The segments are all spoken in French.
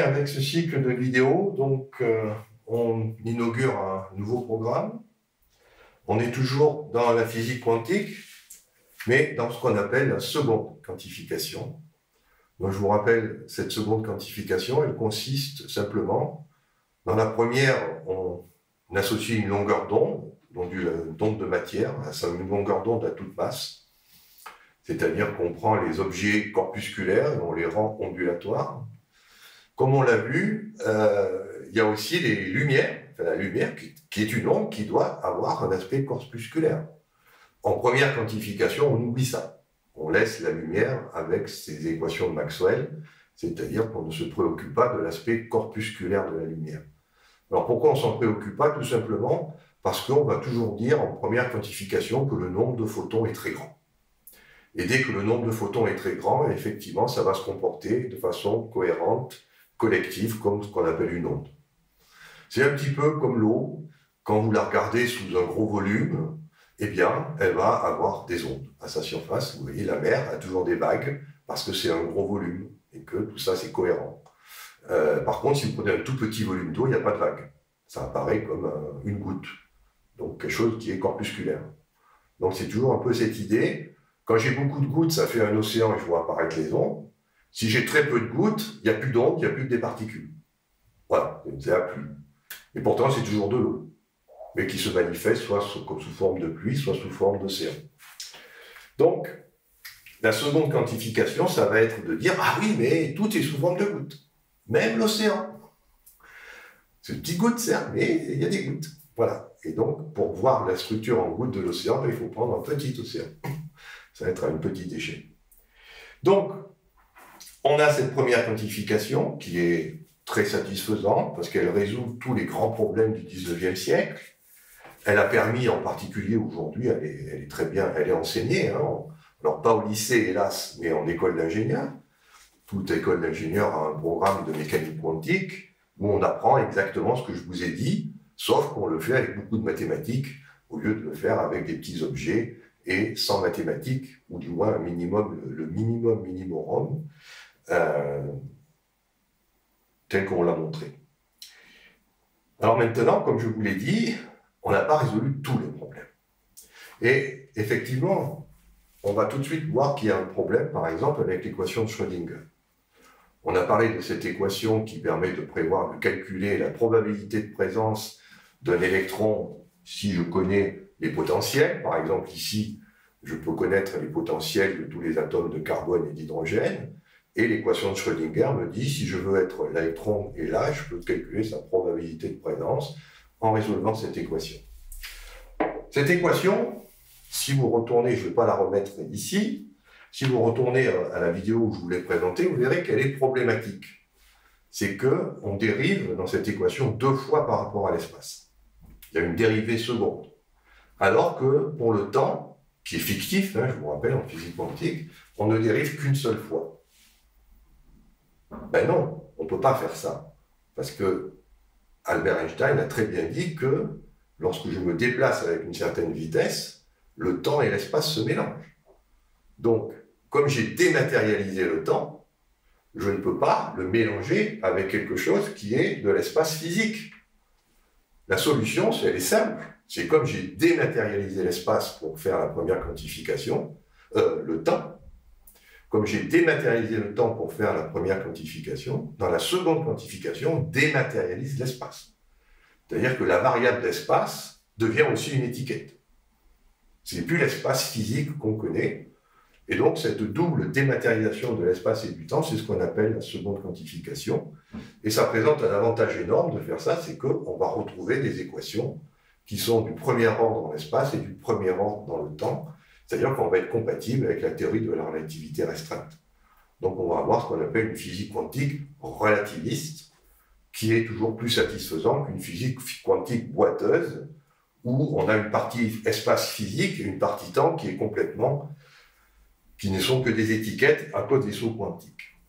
avec ce cycle de vidéos. Donc, on inaugure un nouveau programme. On est toujours dans la physique quantique, mais dans ce qu'on appelle la seconde quantification. Donc, je vous rappelle, cette seconde quantification, elle consiste simplement, dans la première, on associe une longueur d'onde, donc une onde de matière, une longueur d'onde à toute masse. C'est-à-dire qu'on prend les objets corpusculaires et on les rend ondulatoires. Comme on l'a vu, il y a aussi les lumières, la lumière qui est une onde qui doit avoir un aspect corpusculaire. En première quantification, on oublie ça. On laisse la lumière avec ses équations de Maxwell, c'est-à-dire qu'on ne se préoccupe pas de l'aspect corpusculaire de la lumière. Alors pourquoi on ne s'en préoccupe pas? Tout simplement parce qu'on va toujours dire en première quantification que le nombre de photons est très grand. Et dès que le nombre de photons est très grand, effectivement, ça va se comporter de façon cohérente, collective, comme ce qu'on appelle une onde. C'est un petit peu comme l'eau. Quand vous la regardez sous un gros volume, eh bien, elle va avoir des ondes à sa surface. Vous voyez, la mer a toujours des vagues parce que c'est un gros volume et que tout ça, c'est cohérent. Par contre, si vous prenez un tout petit volume d'eau, il n'y a pas de vague. Ça apparaît comme une goutte. Donc, quelque chose qui est corpusculaire. Donc, c'est toujours un peu cette idée. Quand j'ai beaucoup de gouttes, ça fait un océan et je vois apparaître les ondes. Si j'ai très peu de gouttes, il n'y a plus d'ondes, il n'y a plus que des particules. Voilà, c'est la pluie. Et pourtant, c'est toujours de l'eau, mais qui se manifeste soit sous forme de pluie, soit sous forme d'océan. Donc, la seconde quantification, ça va être de dire « Ah oui, mais tout est sous forme de gouttes, même l'océan. » C'est une petite goutte, certes, mais il y a des gouttes. Voilà. Et donc, pour voir la structure en gouttes de l'océan, il faut prendre un petit océan. Ça va être une petite échelle. Donc, on a cette première quantification qui est très satisfaisante parce qu'elle résout tous les grands problèmes du 19e siècle. Elle a permis, en particulier aujourd'hui, elle est très bien, elle est enseignée, hein, alors pas au lycée, hélas, mais en école d'ingénieur. Toute école d'ingénieur a un programme de mécanique quantique où on apprend exactement ce que je vous ai dit, sauf qu'on le fait avec beaucoup de mathématiques au lieu de le faire avec des petits objets et sans mathématiques, ou du moins un minimum, le minimum minimorum, tel qu'on l'a montré. Alors maintenant, comme je vous l'ai dit, on n'a pas résolu tous les problèmes. Et effectivement, on va tout de suite voir qu'il y a un problème, par exemple, avec l'équation de Schrödinger. On a parlé de cette équation qui permet de prévoir, de calculer la probabilité de présence d'un électron si je connais les potentiels. Par exemple, ici, je peux connaître les potentiels de tous les atomes de carbone et d'hydrogène. Et l'équation de Schrödinger me dit, si je veux être l'électron et là, je peux calculer sa probabilité de présence en résolvant cette équation. Cette équation, si vous retournez, je ne vais pas la remettre ici, si vous retournez à la vidéo où je vous l'ai présentée, vous verrez qu'elle est problématique. C'est qu'on dérive dans cette équation 2 fois par rapport à l'espace. Il y a une dérivée seconde. Alors que pour le temps, qui est fictif, hein, je vous rappelle, en physique quantique, on ne dérive qu'une seule fois. Ben non, on ne peut pas faire ça. Parce que Albert Einstein a très bien dit que lorsque je me déplace avec une certaine vitesse, le temps et l'espace se mélangent. Donc, comme j'ai dématérialisé le temps, je ne peux pas le mélanger avec quelque chose qui est de l'espace physique. La solution, elle est simple. C'est comme j'ai dématérialisé l'espace pour faire la première quantification, le temps. Comme j'ai dématérialisé le temps pour faire la première quantification, dans la seconde quantification, on dématérialise l'espace. C'est-à-dire que la variable d'espace devient aussi une étiquette. Ce n'est plus l'espace physique qu'on connaît. Et donc, cette double dématérialisation de l'espace et du temps, c'est ce qu'on appelle la seconde quantification. Et ça présente un avantage énorme de faire ça, c'est qu'on va retrouver des équations qui sont du premier ordre dans l'espace et du premier ordre dans le temps. C'est-à-dire qu'on va être compatible avec la théorie de la relativité restreinte. Donc, on va avoir ce qu'on appelle une physique quantique relativiste, qui est toujours plus satisfaisante qu'une physique quantique boiteuse, où on a une partie espace physique et une partie temps qui est complètement, qui ne sont que des étiquettes à cause des sauts quantiques.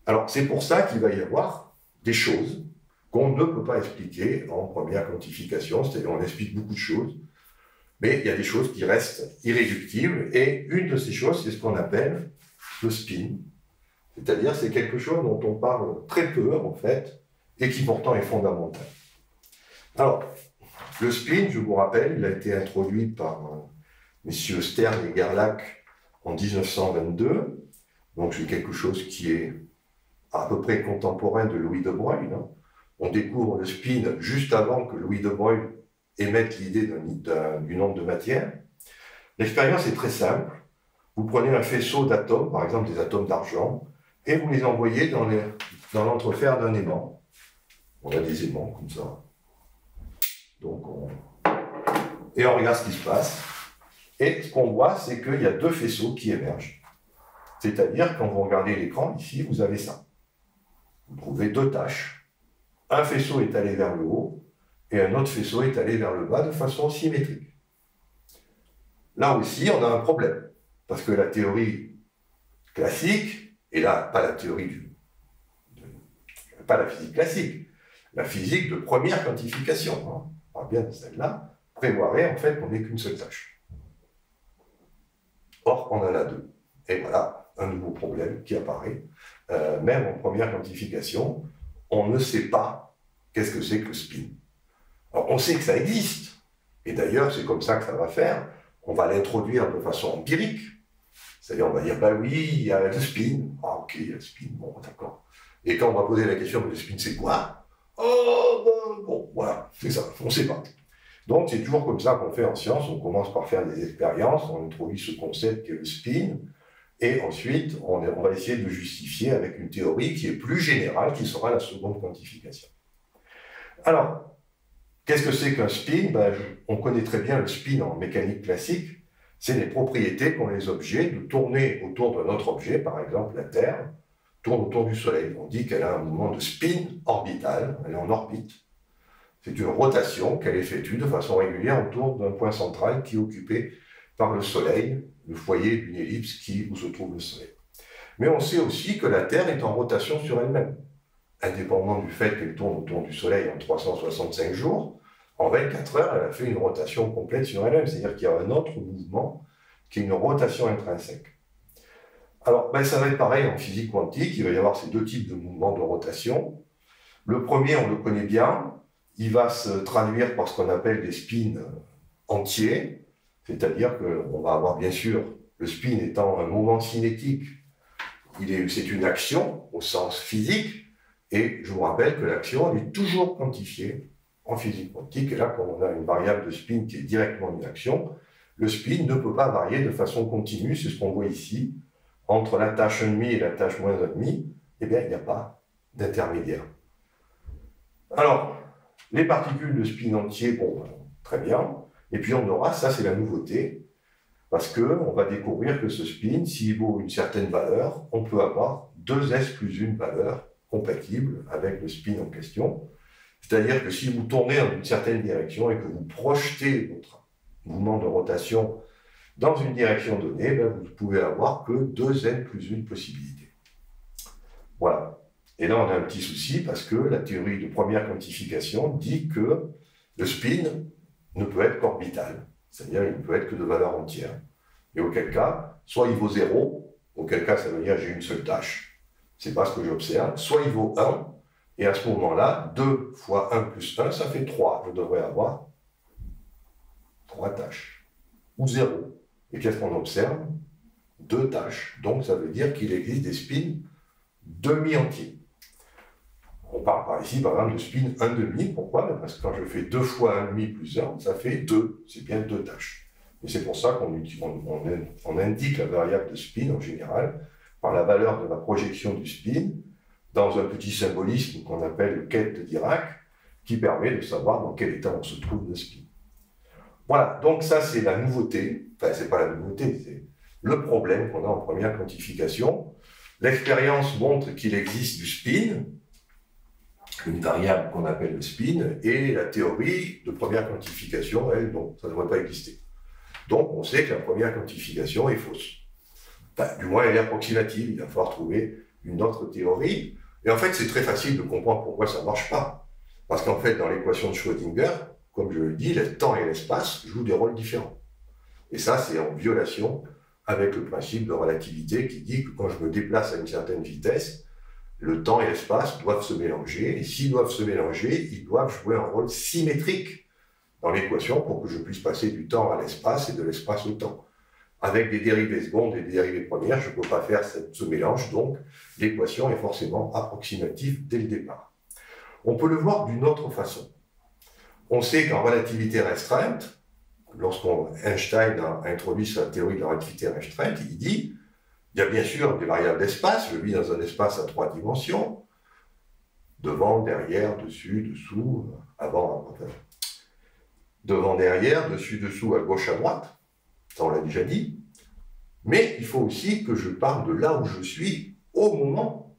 Alors, c'est pour ça qu'il va y avoir des choses qu'on ne peut pas expliquer en première quantification, c'est-à-dire on explique beaucoup de choses, mais il y a des choses qui restent irréductibles, et une de ces choses, c'est ce qu'on appelle le spin, C'est-à-dire, c'est quelque chose dont on parle très peu, en fait, et qui pourtant est fondamental. Alors, le spin, je vous rappelle, il a été introduit par messieurs Stern et Gerlach en 1922. Donc, c'est quelque chose qui est à peu près contemporain de Louis de Broglie. On découvre le spin juste avant que Louis de Broglie émette l'idée d'une onde de matière. L'expérience est très simple. Vous prenez un faisceau d'atomes, par exemple des atomes d'argent, et vous les envoyez dans l'entrefer d'un aimant. On a des aimants comme ça. Donc et on regarde ce qui se passe. Et ce qu'on voit, c'est qu'il y a deux faisceaux qui émergent. C'est-à-dire, quand vous regardez l'écran, ici, vous avez ça. Vous trouvez deux taches. Un faisceau est allé vers le haut, et un autre faisceau est allé vers le bas de façon symétrique. Là aussi, on a un problème. Parce que la théorie classique, et là, pas la théorie pas la physique classique, la physique de première quantification, on parle bien de celle-là, prévoirait en fait qu'on n'ait qu'une seule tâche. Or, on en a deux. Et voilà, un nouveau problème qui apparaît. Même en première quantification, on ne sait pas qu'est-ce que c'est que le spin. Alors, on sait que ça existe. Et d'ailleurs, c'est comme ça que ça va faire. On va l'introduire de façon empirique. C'est-à-dire, on va dire, bah oui, il y a le spin. Ah, ok, il y a le spin, bon, d'accord. Et quand on va poser la question, mais le spin, c'est quoi? Oh, bon, voilà, c'est ça, on ne sait pas. Donc, c'est toujours comme ça qu'on fait en science. On commence par faire des expériences, on introduit ce concept qui est le spin, et ensuite, on va essayer de le justifier avec une théorie qui est plus générale, qui sera la seconde quantification. Alors, qu'est-ce que c'est qu'un spin? On connaît très bien le spin en mécanique classique. C'est les propriétés qu'ont les objets de tourner autour d'un autre objet, par exemple la Terre tourne autour du Soleil. On dit qu'elle a un mouvement de spin orbital, elle est en orbite. C'est une rotation qu'elle effectue de façon régulière autour d'un point central qui est occupé par le Soleil, le foyer d'une ellipse où se trouve le Soleil. Mais on sait aussi que la Terre est en rotation sur elle-même, indépendamment du fait qu'elle tourne autour du Soleil en 365 jours. En 24 heures, elle a fait une rotation complète sur elle-même, c'est-à-dire qu'il y a un autre mouvement qui est une rotation intrinsèque. Alors, ça va être pareil en physique quantique, il va y avoir ces deux types de mouvements de rotation. Le premier, on le connaît bien, il va se traduire par ce qu'on appelle des spins entiers, c'est-à-dire qu'on va avoir bien sûr le spin étant un moment cinétique, c'est une action au sens physique, et je vous rappelle que l'action, elle est toujours quantifiée en physique quantique, et là, quand on a une variable de spin qui est directement une action, le spin ne peut pas varier de façon continue, c'est ce qu'on voit ici. Entre la tâche 1,5 et la tâche moins 1,5, eh bien, il n'y a pas d'intermédiaire. Alors, les particules de spin entier, bon, très bien. Et puis on aura, ça c'est la nouveauté, parce qu'on va découvrir que ce spin, s'il vaut une certaine valeur, on peut avoir 2s plus une valeur compatible avec le spin en question. C'est-à-dire que si vous tournez dans une certaine direction et que vous projetez votre mouvement de rotation dans une direction donnée, vous ne pouvez avoir que 2n plus une possibilité. Voilà. Et là, on a un petit souci parce que la théorie de première quantification dit que le spin ne peut être qu'orbital. C'est-à-dire qu'il ne peut être que de valeur entière. Et auquel cas, soit il vaut 0, auquel cas ça veut dire j'ai une seule tâche, c'est pas ce que j'observe, soit il vaut 1, et à ce moment-là, 2 fois 1 plus 1, ça fait 3. Je devrais avoir 3 tâches. Ou 0. Et qu'est-ce qu'on observe? 2 tâches. Donc ça veut dire qu'il existe des spins demi-entiers. On parle par ici, par exemple, de spin 1,5. Pourquoi? Parce que quand je fais 2 fois 1,5 plus 1, ça fait 2. C'est bien 2 tâches. Et c'est pour ça qu'on indique la variable de spin, en général, par la valeur de la projection du spin, dans un petit symbolisme qu'on appelle le quête de Dirac, qui permet de savoir dans quel état on se trouve le spin. Voilà, donc ça c'est la nouveauté. Enfin, c'est pas la nouveauté, c'est le problème qu'on a en première quantification. L'expérience montre qu'il existe du spin, une variable qu'on appelle le spin, et la théorie de première quantification, elle, non, ça ne devrait pas exister. Donc, on sait que la première quantification est fausse. Enfin, du moins, elle est approximative, il va falloir trouver une autre théorie. Et en fait, c'est très facile de comprendre pourquoi ça ne marche pas. Parce qu'en fait, dans l'équation de Schrödinger, comme je le dis, le temps et l'espace jouent des rôles différents. Et ça, c'est en violation avec le principe de relativité qui dit que quand je me déplace à une certaine vitesse, le temps et l'espace doivent se mélanger, et s'ils doivent se mélanger, ils doivent jouer un rôle symétrique dans l'équation pour que je puisse passer du temps à l'espace et de l'espace au temps. Avec des dérivées secondes et des dérivées premières, je ne peux pas faire ce mélange, donc l'équation est forcément approximative dès le départ. On peut le voir d'une autre façon. On sait qu'en relativité restreinte, Einstein a introduit sa théorie de la relativité restreinte, il dit il y a bien sûr des variables d'espace, je vis dans un espace à 3 dimensions, devant, derrière, dessus, dessous, avant, après. Devant, derrière, dessus, dessous, à gauche, à droite, ça on l'a déjà dit, mais il faut aussi que je parle de là où je suis au moment,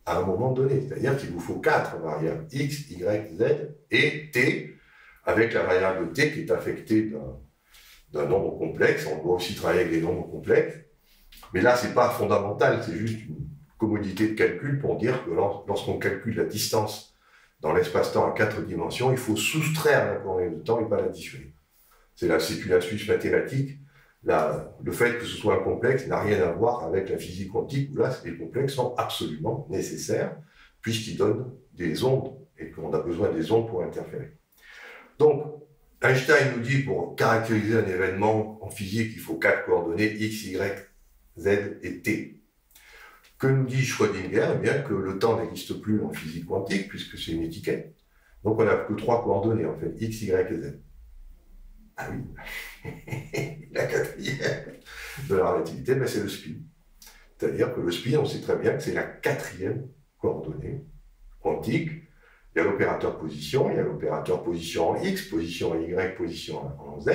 à un moment donné, c'est-à-dire qu'il vous faut 4 variables, x, y, z et t, avec la variable t qui est affectée d'un nombre complexe. On doit aussi travailler avec des nombres complexes, mais là c'est pas fondamental, c'est juste une commodité de calcul pour dire que lorsqu'on calcule la distance dans l'espace-temps à 4 dimensions, il faut soustraire la coordonnée de temps et pas l'additionner. C'est une astuce mathématique. Le fait que ce soit un complexe n'a rien à voir avec la physique quantique, où là, les complexes sont absolument nécessaires, puisqu'ils donnent des ondes, et qu'on a besoin des ondes pour interférer. Donc, Einstein nous dit, pour caractériser un événement en physique, il faut 4 coordonnées, x, y, z et t. Que nous dit Schrödinger? Eh bien, que le temps n'existe plus en physique quantique, puisque c'est une étiquette. Donc, on n'a que 3 coordonnées, en fait, x, y et z. Ah oui, la quatrième de la relativité, ben c'est le spin. C'est-à-dire que le spin, on sait très bien que c'est la 4e coordonnée quantique. Il y a l'opérateur position, il y a l'opérateur position en x, position en y, position en z,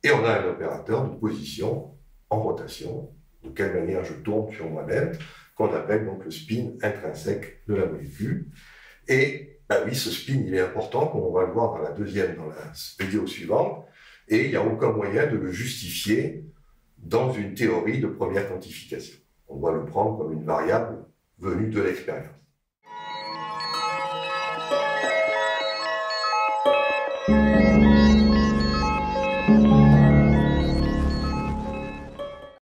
et on a un opérateur de position en rotation, de quelle manière je tourne sur moi-même, qu'on appelle donc le spin intrinsèque de la molécule. Et ben oui, ce spin, il est important, comme on va le voir dans la vidéo suivante, et il n'y a aucun moyen de le justifier dans une théorie de première quantification. On doit le prendre comme une variable venue de l'expérience.